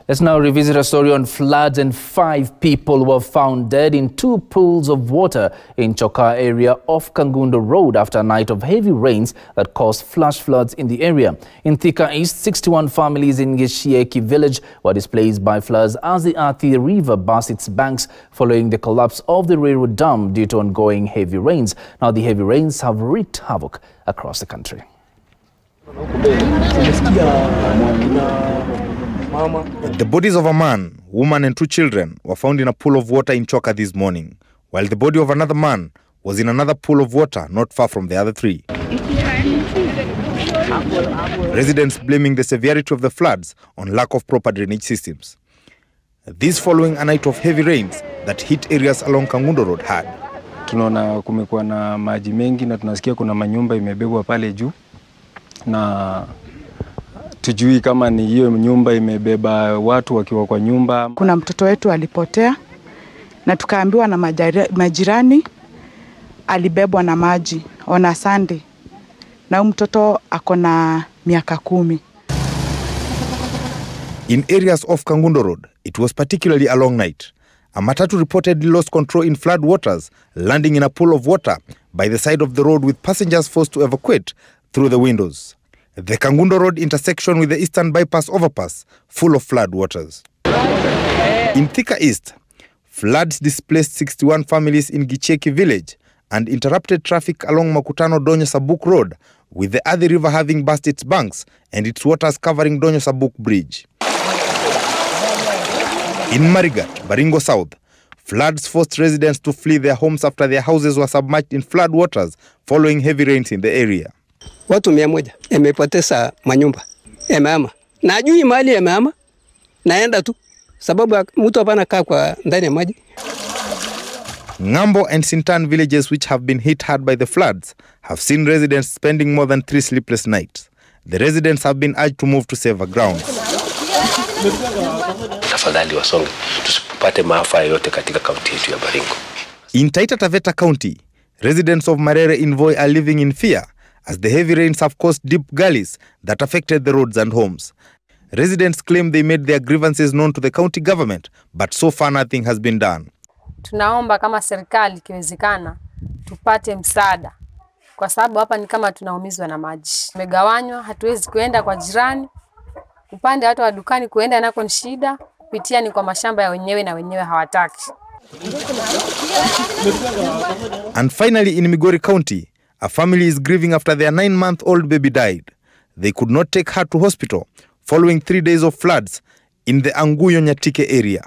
Let's now revisit a story on floods, and 5 people were found dead in 2 pools of water in Chokaa area off Kangundo Road after a night of heavy rains that caused flash floods in the area. In Thika East, 61 families in Chokaa village were displaced by floods as the Athi River burst its banks following the collapse of the railroad dam due to ongoing heavy rains. Now, the heavy rains have wreaked havoc across the country. The bodies of a man, woman and 2 children were found in a pool of water in Chokaa this morning, while the body of another man was in another pool of water not far from the other 3. Residents blaming the severity of the floods on lack of proper drainage systems. This following a night of heavy rains that hit areas along Kangundo Road hard. Tunaona kumekuwa na maji mengi na tunasikia kuna manyumba imebebwa pale juu, na tujui kama ni hiyo nyumba imebeba watu wakiwa kwa nyumba. Kuna mtoto wetu alipotea na tukaambiwa na majirani alibebwa na maji on Sunday, na mtoto akona miaka 10. In areas off Kangundo Road, it was particularly a long night. A matatu reportedly lost control in flood waters, landing in a pool of water by the side of the road with passengers forced to evacuate through the windows. The Kangundo Road intersection with the Eastern Bypass overpass full of flood waters. In Thika East, floods displaced 61 families in Chokaa village and interrupted traffic along Makutano Donyo Sabuk Road, with the Athi River having burst its banks and its waters covering Donyo Sabuk Bridge. In Marigat, Baringo South, floods forced residents to flee their homes after their houses were submerged in flood waters following heavy rains in the area. Watu 100 wamepoteza manyumba. Yameama. Na ajui mali yameama. Naenda tu sababu mtu hapana kaa kwa ndani ya maji. Ngambo and Sintan villages which have been hit hard by the floods have seen residents spending more than 3 sleepless nights. The residents have been urged to move to safer grounds. Tafadhali wasonge tusipate maafa yote katika kaunti yetu ya Baringo. In Taita Taveta County, residents of Marere in Voi are living in fear as the heavy rains have caused deep gullies that affected the roads and homes. Residents claim they made their grievances known to the county government, but so far nothing has been done. Tunaomba kama serikali ikiwezekana tupate msaada, kwa sababu hapa ni kama tunaumizwa na maji. Tumegawanywa, hatuwezi kuenda kwa jirani. Upande watu wa dukani kuenda nako ni shida, kupitia ni kwa mashamba ya wenyewe na wenyewe hawataki. And finally, in Migori County, a family is grieving after their 9-month-old baby died. They could not take her to hospital following 3 days of floods in the Anguyo Nyatike area.